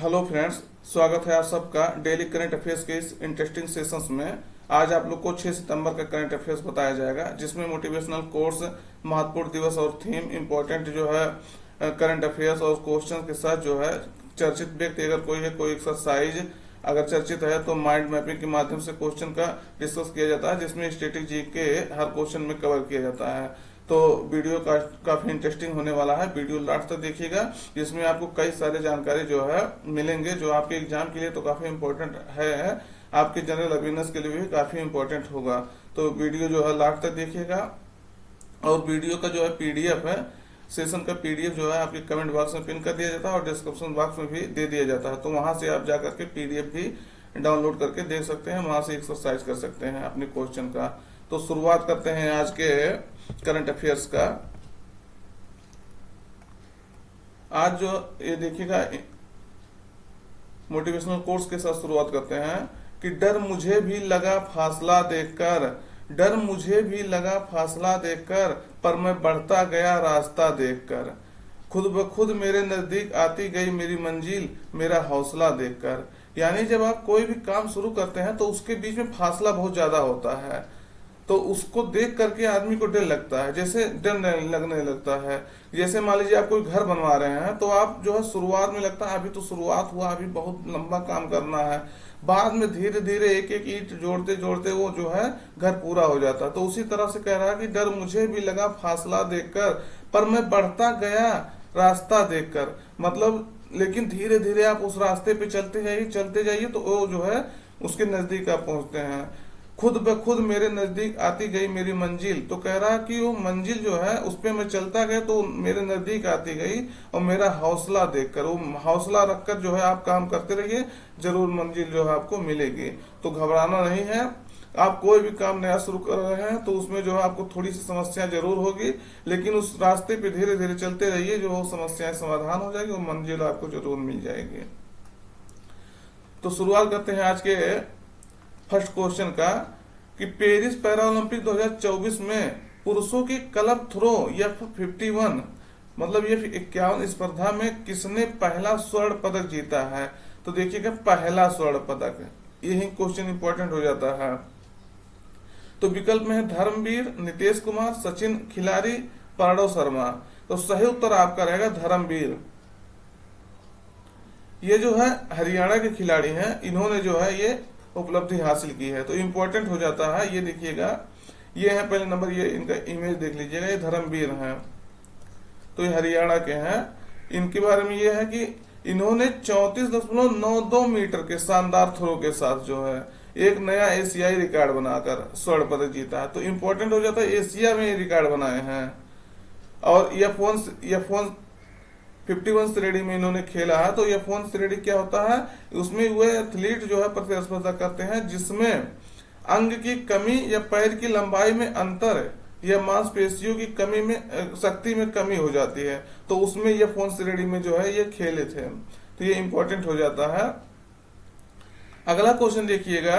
Hello friends, स्वागत है आप सबका डेली करंट अफेयर्स के इस इंटरेस्टिंग सेशंस में। आज आप लोग को 6 सितंबर का करंट अफेयर्स बताया जाएगा, जिसमें मोटिवेशनल कोर्स, महत्वपूर्ण दिवस और थीम, इंपॉर्टेंट जो है करंट अफेयर्स और क्वेश्चन के साथ जो है चर्चित व्यक्ति अगर कोई है, कोई एक्सरसाइज अगर चर्चित है तो माइंड मैपिंग के माध्यम से क्वेश्चन का डिस्कस किया जाता है, जिसमें स्टैटिक जीके हर क्वेश्चन में कवर किया जाता है। तो वीडियो का काफी इंटरेस्टिंग होने वाला है, वीडियो लास्ट तक देखिएगा, जिसमें आपको कई सारे जानकारी जो है मिलेंगे, जो आपके एग्जाम के लिए तो काफी इम्पोर्टेंट है, आपके जनरल अवेयरनेस के लिए भी काफी इम्पोर्टेंट होगा। तो वीडियो जो है लास्ट तक देखिएगा। और वीडियो का जो है पीडीएफ है, सेशन का पीडीएफ जो है आपके कमेंट बॉक्स में पिन कर दिया जाता है और डिस्क्रिप्शन बॉक्स में भी दे दिया जाता है। तो वहां से आप जाकर के पीडीएफ भी डाउनलोड करके देख सकते हैं, वहां से एक्सरसाइज कर सकते हैं अपने क्वेश्चन का। तो शुरुआत करते हैं आज के करंट अफेयर्स का। आज जो ये देखिएगा, मोटिवेशनल कोर्स के साथ शुरुआत करते हैं कि डर मुझे भी लगा फासला देखकर, डर मुझे भी लगा फासला देखकर, पर मैं बढ़ता गया रास्ता देखकर, खुद ब खुद मेरे नजदीक आती गई मेरी मंजिल, मेरा हौसला देखकर। यानी जब आप कोई भी काम शुरू करते हैं तो उसके बीच में फासला बहुत ज्यादा होता है, तो उसको देख करके आदमी को डर लगता है, जैसे डर लगने लगता है। जैसे मान लीजिए आप कोई घर बनवा रहे हैं, तो आप जो है शुरुआत में लगता है अभी तो शुरुआत हुआ, अभी बहुत लंबा काम करना है, बाद में धीरे धीरे एक एक ईंट जोड़ते जोड़ते वो जो है घर पूरा हो जाता है। तो उसी तरह से कह रहा है कि डर मुझे भी लगा फासला देखकर, पर मैं बढ़ता गया रास्ता देखकर। मतलब लेकिन धीरे धीरे आप उस रास्ते पे चलते जाइए तो वो जो है उसके नजदीक आप पहुंचते हैं। खुद ब खुद मेरे नजदीक आती गई मेरी मंजिल, तो कह रहा कि वो मंजिल जो है उस पे मैं चलता गया तो मेरे नजदीक आती गई, और मेरा हौसला देखकर, वो हौसला रखकर जो है आप काम करते रहिए, जरूर मंजिल जो है आपको मिलेगी। तो घबराना नहीं है। आप कोई भी काम नया शुरू कर रहे हैं तो उसमें जो है आपको थोड़ी सी समस्या जरूर होगी, लेकिन उस रास्ते पे धीरे धीरे चलते रहिए, जो वो समस्याएं समाधान हो जाएगी, वो मंजिल आपको जरूर मिल जाएगी। तो शुरुआत करते हैं आज के फर्स्ट क्वेश्चन का कि पेरिस पैरालंपिक 2024 में पुरुषों की क्लब थ्रो F51 मतलब ये 51 स्पर्धा में किसने पहला स्वर्ण पदक जीता है? तो देखिएगा, पहला स्वर्ण पदक, यही क्वेश्चन इंपॉर्टेंट हो जाता है। तो विकल्प में है धर्मवीर, नितेश कुमार, सचिन खिलाड़ी, प्रणव शर्मा। तो सही उत्तर आपका रहेगा धर्मवीर। ये जो है हरियाणा के खिलाड़ी हैं, इन्होंने जो है ये उपलब्धि हासिल की है। तो इम्पोर्टेंट हो जाता है, ये देखिएगा, ये है पहले नंबर, ये इनका इमेज देख लीजिएगा, ये धर्मवीर हैं, तो ये हरियाणा के हैं। इनके बारे में ये है कि इन्होंने 34.92 मीटर के शानदार थ्रो के साथ जो है एक नया एशियाई रिकॉर्ड बनाकर स्वर्ण पदक जीता है। तो इम्पोर्टेंट हो जाता है, एशिया में ये रिकॉर्ड बनाए हैं। और F1 51 श्रेणी में इन्होंने खेला है। तो F1 श्रेणी क्या होता है? उसमें वे एथलीट जो है प्रतिस्पर्धा करते हैं जिसमें अंग की कमी या पैर की लंबाई में अंतर या मांसपेशियों की कमी में, शक्ति में कमी हो जाती है, तो उसमें F1 श्रेणी में जो है ये खेले थे। तो ये इंपॉर्टेंट हो जाता है। अगला क्वेश्चन देखिएगा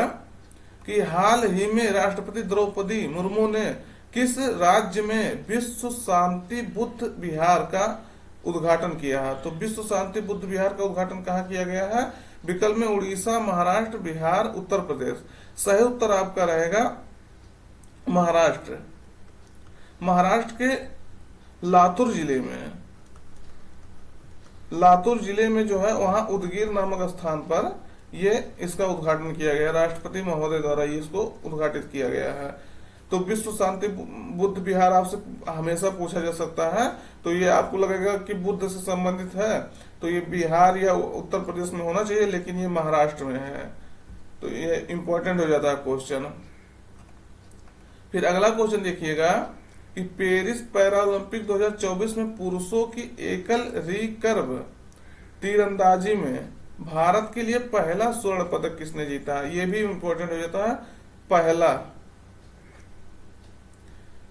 कि हाल ही में राष्ट्रपति द्रौपदी मुर्मू ने किस राज्य में विश्व शांति बुद्ध विहार का उद्घाटन किया है? तो विश्व शांति बुद्ध विहार का उद्घाटन कहाँ किया गया है? विकल्प में उड़ीसा, महाराष्ट्र, बिहार, उत्तर प्रदेश। सही उत्तर आपका रहेगा महाराष्ट्र। महाराष्ट्र के लातूर जिले में जो है वहां उदगीर नामक स्थान पर ये इसका उद्घाटन किया गया, राष्ट्रपति महोदय द्वारा ये इसको उद्घाटित किया गया है। तो विश्व शांति बुद्ध विहार आपसे हमेशा पूछा जा सकता है, तो ये आपको लगेगा कि बुद्ध से संबंधित है, तो ये बिहार या उत्तर प्रदेश में होना चाहिए, लेकिन ये महाराष्ट्र में है। तो ये इंपॉर्टेंट हो जाता है क्वेश्चन। फिर अगला क्वेश्चन देखिएगा कि पेरिस पैरालंपिक 2024 में पुरुषों की एकल रिकर्व तीरंदाजी में भारत के लिए पहला स्वर्ण पदक किसने जीता है? ये भी इंपॉर्टेंट हो जाता है, पहला।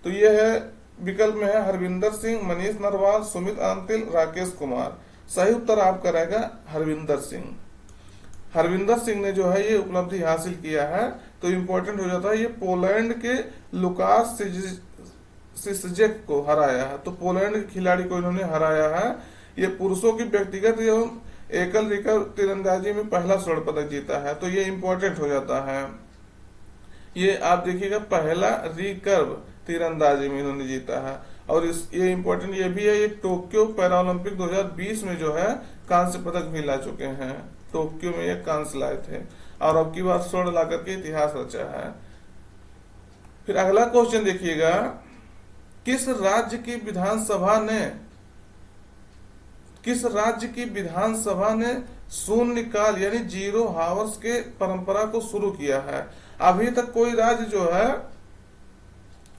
तो ये है, विकल्प में है हरविंदर सिंह, मनीष नरवाल, सुमित अंतिल, राकेश कुमार। सही उत्तर आपका रहेगा हरविंदर सिंह। हरविंदर सिंह ने जो है ये उपलब्धि हासिल किया है। तो इम्पोर्टेंट हो जाता है, ये पोलैंड के लुकास सिस्जेक को हराया है। तो पोलैंड के खिलाड़ी को इन्होंने हराया है। ये पुरुषों की व्यक्तिगत एवं एकल रिकर्व तीरंदाजी में पहला स्वर्ण पदक जीता है, तो ये इंपॉर्टेंट हो जाता है। ये आप देखिएगा पहला रिकर्व तीरंदाजी में इन्होंने जीता है। और ये इंपॉर्टेंट ये भी है, ये टोक्यो पैरालंपिक 2020 में जो है कांस्य पदक भी ला चुके हैं। टोक्यो में ये कांस्य लाए थे और अब की बार स्वर्ण ला करके इतिहास रचा है। फिर अगला क्वेश्चन देखिएगा, किस राज्य की विधानसभा ने शून्यकाल यानी जीरो हावर्स के परंपरा को शुरू किया है? अभी तक कोई राज्य जो है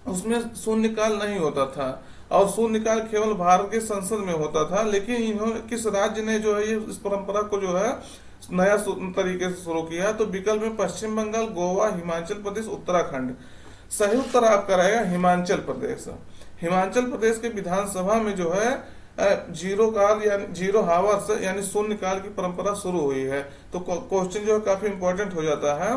उसमें शून्यकाल नहीं होता था और शून्यकाल केवल भारत के संसद में होता था, लेकिन इन्होंने किस राज्य ने जो है ये इस परंपरा को जो है नया तरीके से शुरू किया? तो विकल्प में पश्चिम बंगाल, गोवा, हिमाचल प्रदेश, उत्तराखंड। सही उत्तर आपका रहेगा हिमाचल प्रदेश। हिमाचल प्रदेश के विधानसभा में जो है जीरो काल यानी जीरो हावर्स यानी शून्य काल की परंपरा शुरू हुई है। तो क्वेश्चन जो है काफी इंपॉर्टेंट हो जाता है।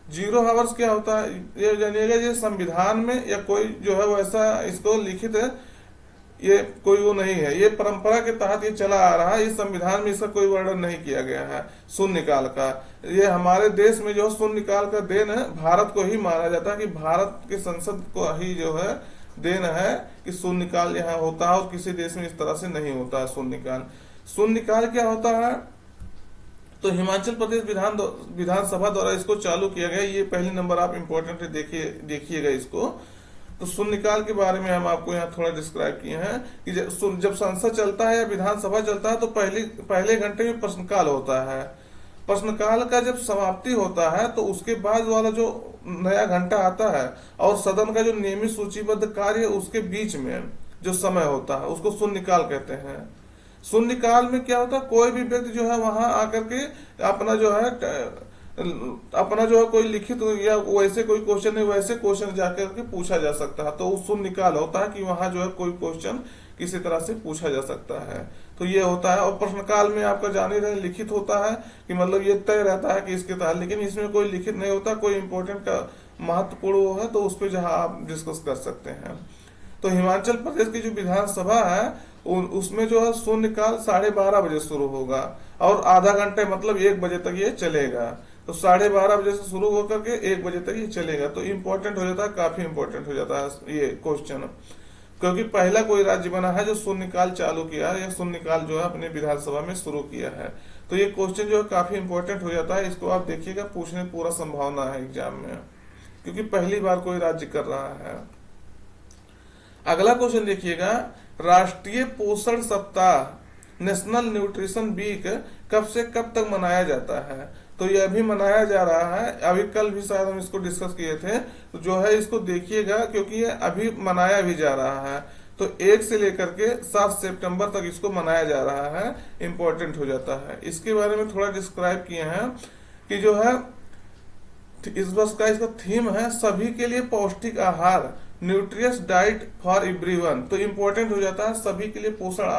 जीरो हावर्स क्या होता है ये जानिएगा, ये संविधान में या कोई जो है वैसा इसको लिखित है, ये कोई वो नहीं है, ये परंपरा के तहत ये चला आ रहा है। इस संविधान में इसका कोई वर्णन नहीं किया गया है शून्यकाल का। ये हमारे देश में जो शून्यकाल का देन है भारत को ही माना जाता है कि भारत के संसद को ही जो है देन है कि शून्यकाल यहाँ होता है और किसी देश में इस तरह से नहीं होता है शून्यकाल। शून्यकाल क्या होता है? तो हिमाचल प्रदेश विधानसभा द्वारा इसको चालू किया गया। ये पहले नंबर आप इम्पोर्टेंट है, देखिएगा इसको। तो शून्यकाल के बारे में हम आपको यहाँ थोड़ा डिस्क्राइब किए हैं कि जब संसद चलता है या विधानसभा चलता है तो पहले घंटे में प्रश्नकाल होता है। प्रश्नकाल का जब समाप्ति होता है तो उसके बाद वाला जो नया घंटा आता है और सदन का जो नियमित सूचीबद्ध कार्य उसके बीच में जो समय होता है उसको शून्यकाल कहते हैं। शून्यकाल में क्या होता है, कोई भी व्यक्ति जो है वहां आकर के अपना जो है कोई लिखित या वैसे कोई क्वेश्चन है वैसे क्वेश्चन जाकर के पूछा जा सकता है। तो शून्यकाल होता है कि वहां जो है कोई क्वेश्चन किसी तरह से पूछा जा सकता है। तो ये होता है। और प्रश्नकाल में आपका जाने रहे लिखित होता है कि मतलब ये तय रहता है कि इसके तहत, लेकिन इसमें कोई लिखित नहीं होता। कोई इंपॉर्टेंट का महत्वपूर्ण वो है तो उस पर जहां आप डिस्कस कर सकते हैं। तो हिमाचल प्रदेश की जो विधानसभा है उसमें जो है शून्यकाल 12:30 बजे शुरू होगा और आधा घंटे मतलब 1 बजे तक ये चलेगा। तो 12:30 बजे से शुरू होकर के 1 बजे तक ये चलेगा। तो इम्पोर्टेंट हो जाता है, काफी इम्पोर्टेंट हो जाता है ये क्वेश्चन, क्योंकि पहला कोई राज्य बना है जो शून्यकाल चालू किया है या शून्यकाल जो है अपने विधानसभा में शुरू किया है। तो ये क्वेश्चन जो है काफी इंपॉर्टेंट हो जाता है। इसको आप देखिएगा, पूछने की पूरा संभावना है एग्जाम में, क्योंकि पहली बार कोई राज्य कर रहा है। अगला क्वेश्चन देखिएगा, राष्ट्रीय पोषण सप्ताह नेशनल न्यूट्रिशन वीक कब से कब तक मनाया जाता है? तो ये अभी मनाया जा रहा है। अभी कल भी शायद हम इसको डिस्कस किए थे। तो जो है इसको देखिएगा क्योंकि ये अभी मनाया भी जा रहा है। तो 1 से लेकर के 7 सितंबर तक इसको मनाया जा रहा है। इंपॉर्टेंट हो जाता है। इसके बारे में थोड़ा डिस्क्राइब किए हैं कि जो है इस वर्ष का इसका थीम है सभी के लिए पौष्टिक आहार, न्यूट्रियस डाइट फॉर एवरीवन। तो इम्पोर्टेंट हो जाता है सभी के लिए पोषण,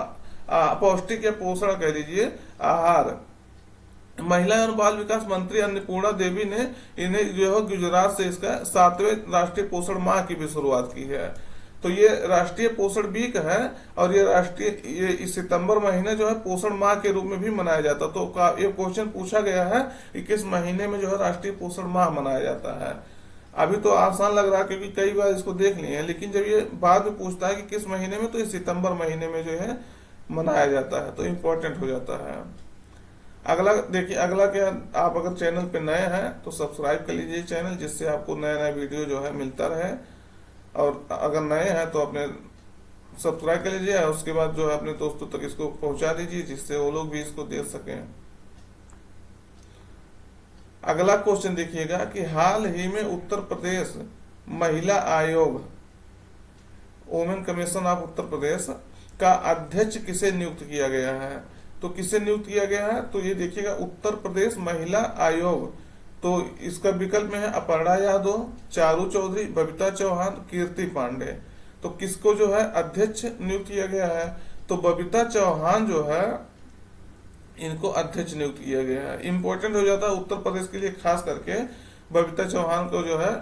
पौष्टिक या पोषण कह लीजिए आहार। महिला एवं बाल विकास मंत्री अन्नपूर्णा देवी ने इन्हें जो है गुजरात से इसका 7वें राष्ट्रीय पोषण माह की भी शुरुआत की है। तो ये राष्ट्रीय पोषण वीक है और ये सितंबर महीने जो है पोषण माह के रूप में भी मनाया जाता है। तो ये क्वेश्चन पूछा गया है कि किस महीने में जो है राष्ट्रीय पोषण माह मनाया जाता है। अभी तो आसान लग रहा है क्योंकि कई बार इसको देख लिए हैं, लेकिन जब ये बाद में पूछता है कि किस महीने में, तो ये सितंबर महीने में जो है मनाया जाता है। तो इम्पोर्टेंट हो जाता है। अगला देखिए, अगला क्या, आप अगर चैनल पे नए हैं तो सब्सक्राइब कर लीजिए चैनल, जिससे आपको नया नया वीडियो जो है मिलता रहे। और अगर नए हैं तो अपने सब्सक्राइब कर लीजिए और उसके बाद जो है अपने दोस्तों तक इसको पहुंचा दीजिए, जिससे वो लोग भी इसको देख सकें। अगला क्वेश्चन देखिएगा कि हाल ही में उत्तर प्रदेश महिला आयोग, women commission of Uttar Pradesh का अध्यक्ष किसे नियुक्त किया गया है? तो किसे नियुक्त किया गया है? तो ये देखिएगा उत्तर प्रदेश महिला आयोग। तो इसका विकल्प में है अपर्णा यादव, चारू चौधरी, बबीता चौहान, कीर्ति पांडे। तो किसको जो है अध्यक्ष नियुक्त किया गया है? तो बबीता चौहान जो है इनको अध्यक्ष नियुक्त किया गया है। इंपॉर्टेंट हो जाता है उत्तर प्रदेश के लिए, खास करके बबीता चौहान को जो है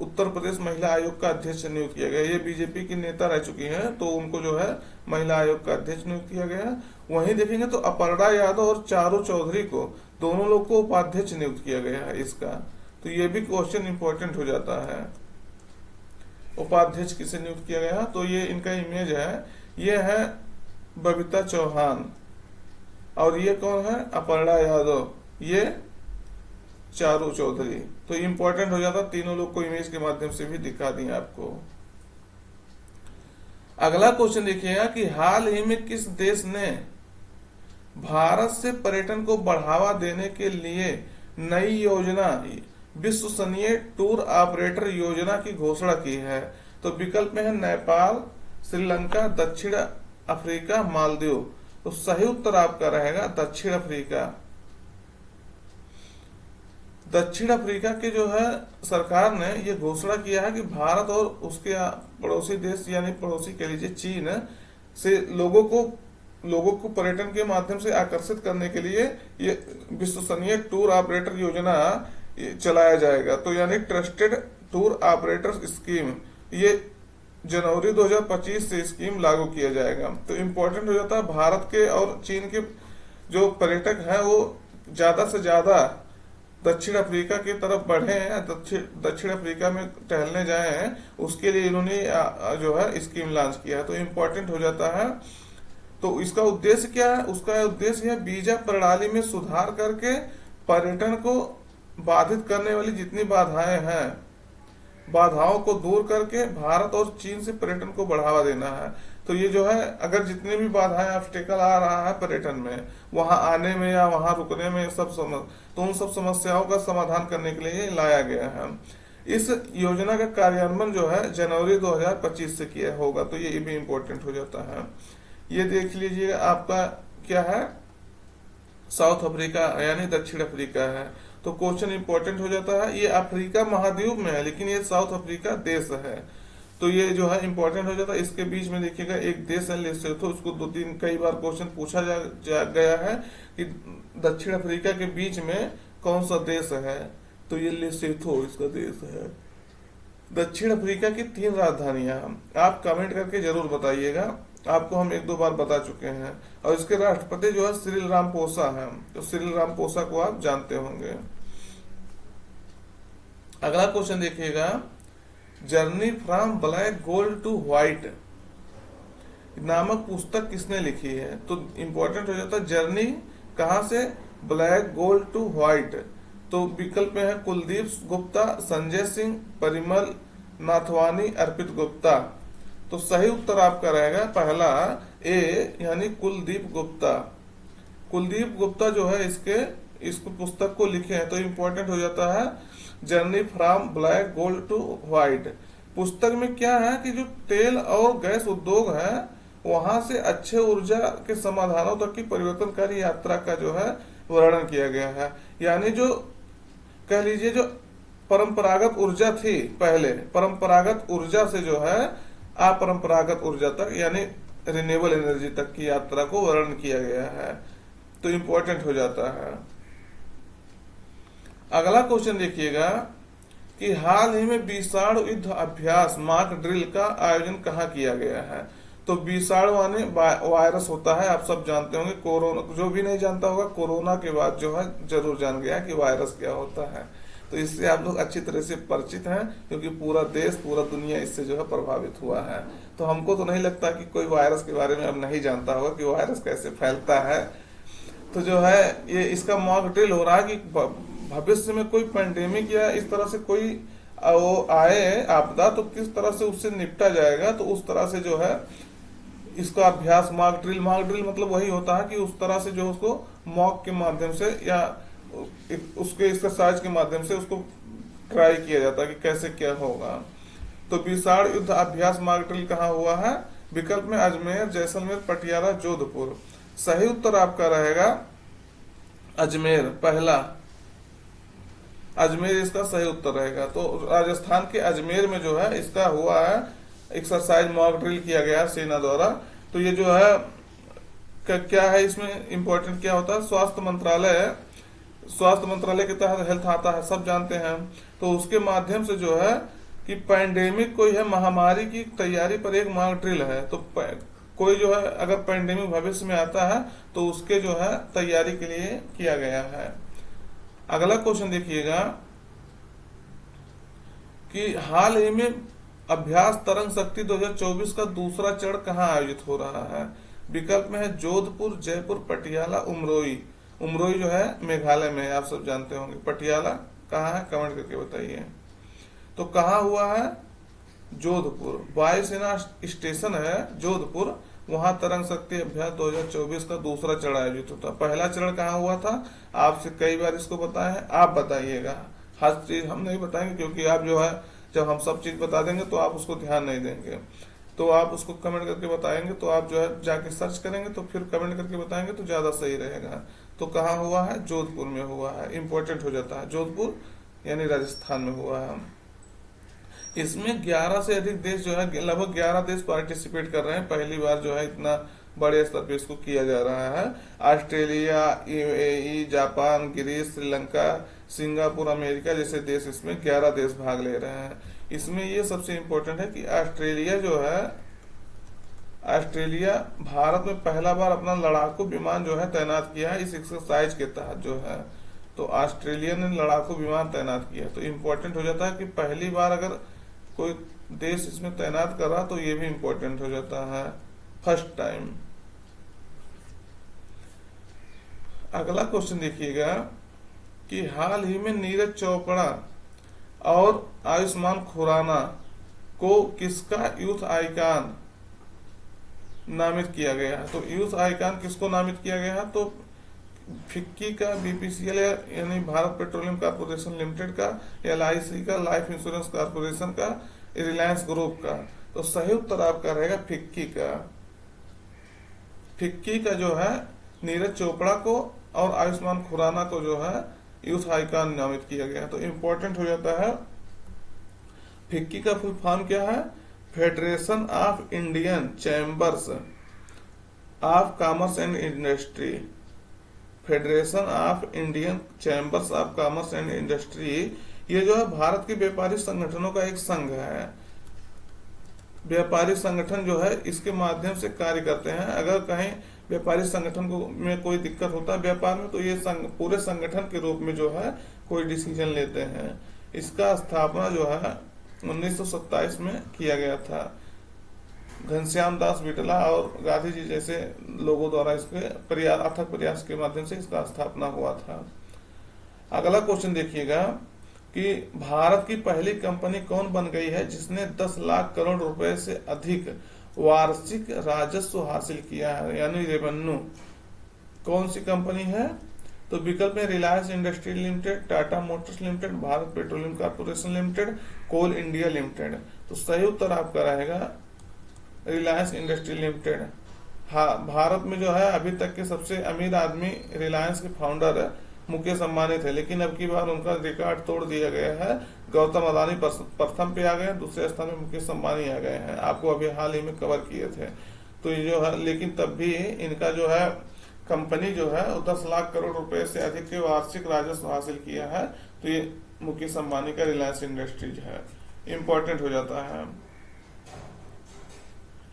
उत्तर प्रदेश महिला आयोग का अध्यक्ष नियुक्त किया गया। ये बीजेपी की नेता रह चुकी हैं, तो उनको जो है महिला आयोग का अध्यक्ष नियुक्त किया गया। वहीं देखेंगे तो अपर्णा यादव और चारू चौधरी को, दोनों लोग को उपाध्यक्ष नियुक्त किया गया है इसका। तो ये भी क्वेश्चन इंपॉर्टेंट हो जाता है, उपाध्यक्ष किसे नियुक्त किया गया। तो ये इनका इमेज है, ये है बबीता चौहान और ये कौन है, अपर्णा यादव, ये चारू चौधरी। तो इंपॉर्टेंट हो जाता, तीनों लोग को इमेज के माध्यम से भी दिखा दिए आपको। अगला क्वेश्चन देखिएगा कि हाल ही में किस देश ने भारत से पर्यटन को बढ़ावा देने के लिए नई योजना विश्वसनीय टूर ऑपरेटर योजना की घोषणा की है। तो विकल्प में है नेपाल, श्रीलंका, दक्षिण अफ्रीका, मालदीव। तो सही उत्तर आपका रहेगा दक्षिण अफ्रीका। दक्षिण अफ्रीका के जो है सरकार ने ये घोषणा किया है कि भारत और उसके पड़ोसी देश यानी पड़ोसी कह लीजिए चीन से लोगों को पर्यटन के माध्यम से आकर्षित करने के लिए ये विश्वसनीय टूर ऑपरेटर योजना चलाया जाएगा। तो यानी ट्रस्टेड टूर ऑपरेटर स्कीम, ये जनवरी 2025 से स्कीम लागू किया जाएगा। तो इम्पोर्टेंट हो जाता है भारत के और चीन के जो पर्यटक हैं वो ज्यादा से ज्यादा दक्षिण अफ्रीका की तरफ बढ़े हैं, दक्षिण अफ्रीका में टहलने जाए हैं, उसके लिए इन्होंने जो है स्कीम लॉन्च किया है। तो इम्पोर्टेंट हो जाता है। तो इसका उद्देश्य क्या है, उसका उद्देश्य है वीजा प्रणाली में सुधार करके पर्यटन को बाधित करने वाली जितनी बाधाएं हैं, बाधाओं को दूर करके भारत और चीन से पर्यटन को बढ़ावा देना है। तो ये जो है अगर जितने भी बाधाएं ऑब्स्टेकल आ रहा है पर्यटन में, वहां आने में या वहां रुकने में, तो उन सब समस्याओं का समाधान करने के लिए लाया गया है। इस योजना का कार्यान्वयन जो है जनवरी 2025 से किया होगा। तो ये भी इम्पोर्टेंट हो जाता है। ये देख लीजिए आपका क्या है, साउथ अफ्रीका यानी दक्षिण अफ्रीका है। तो क्वेश्चन इंपॉर्टेंट हो जाता है। ये अफ्रीका महाद्वीप में है लेकिन ये साउथ अफ्रीका देश है। तो ये जो है इंपॉर्टेंट हो जाता है। इसके बीच में देखिएगा एक देश है लेसोथो, उसको कई बार क्वेश्चन पूछा गया है कि दक्षिण अफ्रीका के बीच में कौन सा देश है। तो ये लेसोथो इसका देश है। दक्षिण अफ्रीका की 3 राजधानियां आप कमेंट करके जरूर बताइएगा, आपको हम 1-2 बार बता चुके हैं। और इसके राष्ट्रपति जो है सिरिल रामपोसा है। तो सिरिल रामपोसा को आप जानते होंगे। अगला क्वेश्चन देखिएगा, journey from black gold to white नामक पुस्तक किसने लिखी है। तो इंपॉर्टेंट हो जाता है जर्नी कहां से, ब्लैक गोल्ड टू व्हाइट। तो विकल्प में है कुलदीप गुप्ता, संजय सिंह, परिमल नाथवानी, अर्पित गुप्ता। तो सही उत्तर आपका रहेगा पहला ए यानी कुलदीप गुप्ता। कुलदीप गुप्ता जो है इसको पुस्तक को लिखे हैं। तो इम्पोर्टेंट हो जाता है journey from black gold to white. पुस्तक में क्या है कि जो तेल और गैस उद्योग है वहां से अच्छे ऊर्जा के समाधानों तक की परिवर्तनकारी यात्रा का जो है वर्णन किया गया है। यानी जो कह लीजिए जो परंपरागत ऊर्जा थी पहले, परंपरागत ऊर्जा से जो है अपरंपरागत ऊर्जा तक यानी रिन्यूएबल एनर्जी तक की यात्रा को वर्णन किया गया है। तो इंपॉर्टेंट हो जाता है। अगला क्वेश्चन देखिएगा कि हाल ही में विषाणु युद्ध अभ्यास मॉक ड्रिल का आयोजन कहाँ किया गया है। तो विषाणु माने वायरस होता है, आप सब जानते होंगे। कोरोना, जो भी नहीं जानता होगा कोरोना के बाद जो है जरूर जान गया कि वायरस क्या होता है। तो इससे आप लोग अच्छी तरह से परिचित हैं क्योंकि पूरा देश पूरा दुनिया इससे जो है प्रभावित हुआ है। तो हमको तो नहीं लगता कि कोई वायरस के बारे में अब नहीं जानता होगा कि वायरस कैसे फैलता है। तो जो है ये इसका मॉक ड्रिल हो रहा है कि भविष्य में कोई पैंडेमिक या इस तरह से कोई वो आए आपदा तो किस तरह से उससे निपटा जाएगा। तो उस तरह से जो है इसका अभ्यास मॉक ड्रिल मतलब वही होता है कि उस तरह से जो उसको मॉक के माध्यम से या उसके एक्सरसाइज के माध्यम से उसको ट्राई किया जाता है कि कैसे क्या होगा। तो विषाणु युद्ध अभ्यास मॉक ड्रिल कहाँ हुआ है। विकल्प में अजमेर, जैसलमेर, पटियाला, जोधपुर। सही उत्तर आपका रहेगा अजमेर, पहला अजमेर इसका सही उत्तर रहेगा। तो राजस्थान के अजमेर में जो है इसका हुआ है एक्सरसाइज मॉक ड्रिल किया गया सेना द्वारा। तो ये जो है क्या है, इसमें इंपॉर्टेंट क्या होता है, स्वास्थ्य मंत्रालय के तहत हेल्थ आता है, सब जानते हैं। तो उसके माध्यम से जो है कि पैंडेमिक कोई है, महामारी की तैयारी पर एक मॉक ड्रिल है। तो कोई जो है अगर पैंडेमिक भविष्य में आता है तो उसके जो है तैयारी के लिए किया गया है। अगला क्वेश्चन देखिएगा कि हाल ही में अभ्यास तरंग शक्ति 2024 का दूसरा चरण कहाँ आयोजित हो रहा है। विकल्प में है जोधपुर, जयपुर, पटियाला, उमरोई। उमरोई जो है मेघालय में है, आप सब जानते होंगे। पटियाला कहाँ है, कमेंट करके बताइए। तो कहाँ हुआ है, जोधपुर। वायुसेना स्टेशन है जोधपुर, वहां तरंग शक्ति अभ्यास 2024 का दूसरा चरण आयोजित होता। पहला चरण कहाँ हुआ था, आपसे कई बार इसको बताया है, आप बताइएगा। हर चीज हम नहीं बताएंगे क्योंकि आप जो है जब हम सब चीज बता देंगे तो आप उसको ध्यान नहीं देंगे। तो आप उसको कमेंट करके बताएंगे, तो आप जो है जाके सर्च करेंगे तो फिर कमेंट करके बताएंगे तो ज्यादा सही रहेगा। तो कहाँ हुआ है, जोधपुर में हुआ है। इंपॉर्टेंट हो जाता है, जोधपुर यानी राजस्थान में हुआ है। इसमें 11 से अधिक देश जो है, लगभग 11 देश पार्टिसिपेट कर रहे हैं। पहली बार जो है इतना बड़े स्तर पे इसको किया जा रहा है। Australia, UAE, Japan, Greece, Sri Lanka, Singapore, America जैसे देश, इसमें 11 देश भाग ले रहे हैं। इसमें ये सबसे इम्पोर्टेंट है कि ऑस्ट्रेलिया जो है, ऑस्ट्रेलिया भारत में पहला बार अपना लड़ाकू विमान जो है तैनात किया है इस एक्सरसाइज के तहत जो है। तो ऑस्ट्रेलिया ने लड़ाकू विमान तैनात किया। तो इम्पोर्टेंट हो जाता है कि पहली बार अगर कोई देश इसमें तैनात कर रहा तो ये भी इम्पोर्टेंट हो जाता है, फर्स्ट टाइम। अगला क्वेश्चन देखिएगा कि हाल ही में नीरज चोपड़ा और आयुष्मान खुराना को किसका यूथ आइकॉन नामित किया गया है। तो यूथ आइकॉन किसको नामित किया गया है, तो फिक्की का, बीपीसीएल यानी भारत पेट्रोलियम कॉर्पोरेशन लिमिटेड का, एलआईसी का, लाइफ इंश्योरेंस कॉर्पोरेशन का, रिलायंस ग्रुप का। तो सही उत्तर आपका रहेगा फिक्की का। फिक्की का जो है नीरज चोपड़ा को और आयुष्मान खुराना को जो है यूथ आइकॉन नामित किया गया। तो इम्पोर्टेंट हो जाता है। फिक्की का फुल फॉर्म क्या है, federation of Indian chambers of commerce and industry. Federation of Indian chambers of commerce and industry, ये जो है भारत के व्यापारिक संगठनों का एक संघ है। व्यापारिक संगठन जो है इसके माध्यम से कार्य करते हैं। अगर कहीं व्यापारिक संगठन को में कोई दिक्कत होता है व्यापार में, तो ये पूरे संगठन के रूप में जो है कोई डिसीजन लेते हैं। इसका स्थापना जो है 1927 में किया गया था। घनश्याम दास बिटला और गांधी जी जैसे लोगों द्वारा इसके अथक प्रयास के माध्यम से इसका स्थापना हुआ था। अगला क्वेश्चन देखिएगा कि भारत की पहली कंपनी कौन बन गई है जिसने 10 लाख करोड़ रुपए से अधिक वार्षिक राजस्व हासिल किया है, यानी रेवेन्यू। कौन सी कंपनी है, तो विकल्प में Reliance Industry Limited, Tata Motors Limited, Bharat Petroleum Corporation Limited, Coal India Limited. तो सही उत्तर आपका रहेगा रिलायंस इंडस्ट्री लिमिटेड। हाँ, भारत में जो है अभी तक के सबसे अमीर आदमी रिलायंस के फाउंडर मुकेश अंबानी थे, लेकिन अब की बार उनका रिकॉर्ड तोड़ दिया गया है। गौतम अदानी प्रथम पे आ गए, दूसरे स्थान में मुकेश अंबानी आ गए हैं। आपको अभी हाल ही में कवर किए थे। तो ये जो है, लेकिन तब भी इनका जो है कंपनी जो है 10 लाख करोड़ रुपए से अधिक के वार्षिक राजस्व हासिल किया है। तो ये मुकेश अंबानी का रिलायंस इंडस्ट्रीज है, इंपॉर्टेंट हो जाता है।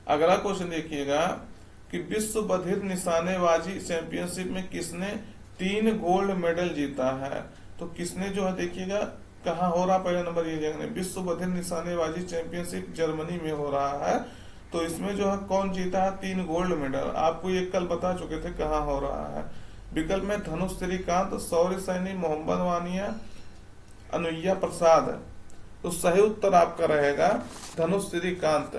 अगला क्वेश्चन देखिएगा कि विश्व बधिर निशानेबाजी चैंपियनशिप में किसने 3 गोल्ड मेडल जीता है। तो किसने जो है देखिएगा कहाँ हो रहा, पहला नंबर ये देखने, विश्व बधिर निशानेबाजी चैंपियनशिप जर्मनी में हो रहा है। तो इसमें जो है कौन जीता है 3 गोल्ड मेडल, आपको ये कल बता चुके थे कहाँ हो रहा है। विकल्प में धनुष श्रीकांत, शौर्य सैनी, मोहम्मद वानिया, अनुया प्रसाद। तो सही उत्तर आपका रहेगा धनुष श्रीकांत।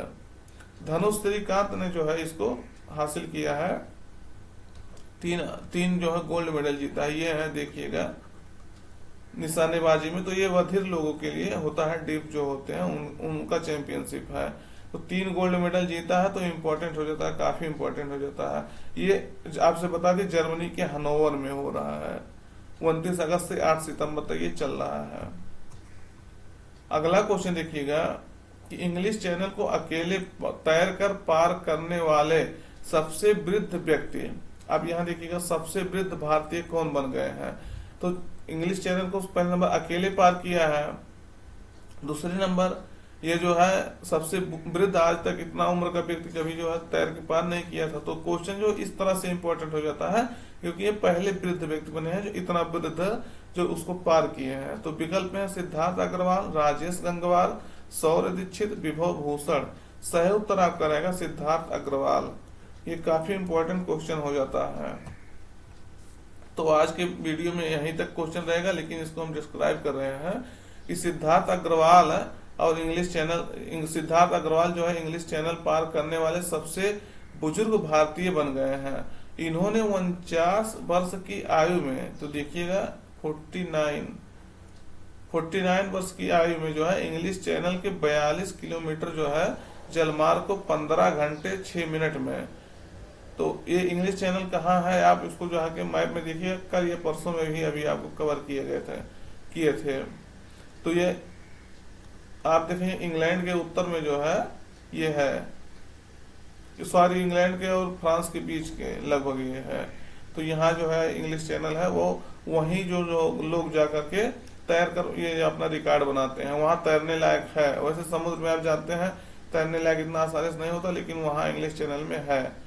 धनुष श्रीकांत ने जो है इसको हासिल किया है, तीन जो है गोल्ड मेडल जीता है। ये है देखिएगा निशानेबाजी में, तो ये बधिर लोगों के लिए होता है, डिफ जो होते हैं उनका चैंपियनशिप है। तो 3 गोल्ड मेडल जीता है, तो इम्पोर्टेंट हो जाता है, काफी इम्पोर्टेंट हो जाता है। ये आपसे बता दें जर्मनी के हनोवर में हो रहा है। 29 अगस्त से 8 सितंबर तक ये चल रहा है। अगला क्वेश्चन देखिएगा कि इंग्लिश चैनल को अकेले तैरकर पार करने वाले सबसे वृद्ध व्यक्ति, अब यहाँ देखिएगा सबसे वृद्ध भारतीय कौन बन गए हैं। तो इंग्लिश चैनल को पहले नंबर अकेले पार किया है, दूसरे नंबर ये जो है सबसे वृद्ध, आज तक इतना उम्र का व्यक्ति कभी जो है तैर के पार नहीं किया था। तो क्वेश्चन जो इस तरह से इंपॉर्टेंट हो जाता है क्योंकि ये पहले वृद्ध व्यक्ति बने हैं जो इतना वृद्ध जो उसको पार किए हैं। तो विकल्प में सिद्धार्थ अग्रवाल, राजेश गंगवार, सौर्य दीक्षित, विभव भूषण। सही उत्तर आपका रहेगा सिद्धार्थ अग्रवाल। ये काफी इंपॉर्टेंट क्वेश्चन हो जाता है। तो आज के वीडियो में यहीं तक क्वेश्चन रहेगा, लेकिन इसको हम डिस्क्राइब कर रहे हैं कि सिद्धार्थ अग्रवाल और इंग्लिश चैनल, सिद्धार्थ अग्रवाल जो है इंग्लिश चैनल पार करने वाले सबसे बुजुर्ग भारतीय बन गए हैं। इन्होंने 49 वर्ष की आयु में, तो देखिएगा 49 वर्ष की आयु में जो है इंग्लिश चैनल के 42 किलोमीटर जो है जलमार्ग को 15 घंटे 6 मिनट में। तो ये इंग्लिश चैनल कहाँ है, आप इसको जो है कि मैप में देखिए, कल ये परसों में भी अभी आपको कवर किए थे। तो ये आप देखें इंग्लैंड के उत्तर में जो है ये है, सॉरी इंग्लैंड के और फ्रांस के बीच के लगभग ये है। तो यहाँ जो है इंग्लिश चैनल है, वो वहीं जो लोग जा करके तैर कर ये अपना रिकॉर्ड बनाते हैं, वहाँ तैरने लायक है। वैसे समुद्र में आप जानते हैं तैरने लायक इतना आसानी से नहीं होता, लेकिन वहाँ इंग्लिश चैनल में है।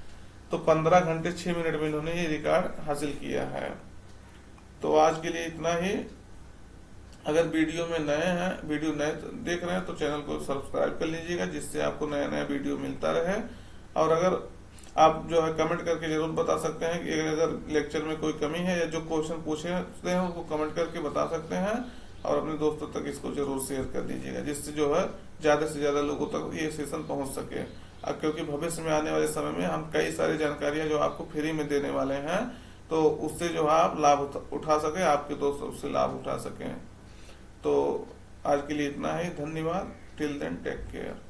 तो 15 घंटे 6 मिनट में इन्होंने ये रिकॉर्ड हासिल किया है। तो आज के लिए इतना ही। अगर वीडियो में नए हैं, वीडियो नए देख रहे हैं तो चैनल को सब्सक्राइब कर लीजिएगा, जिससे आपको नया नया वीडियो मिलता रहे। और अगर आप जो है कमेंट करके जरूर बता सकते हैं कि अगर लेक्चर में कोई कमी है या जो क्वेश्चन पूछे हैं उसको कमेंट करके बता सकते हैं। और अपने दोस्तों तक इसको जरूर शेयर कर दीजिएगा, जिससे जो है ज्यादा से ज्यादा लोगों तक ये सेशन पहुंच सके। क्योंकि भविष्य में आने वाले समय में हम कई सारी जानकारियां जो आपको फ्री में देने वाले हैं, तो उससे जो है आप लाभ उठा सके, आपके दोस्त उससे लाभ उठा सकें। तो आज के लिए इतना ही। धन्यवाद। Till then take care.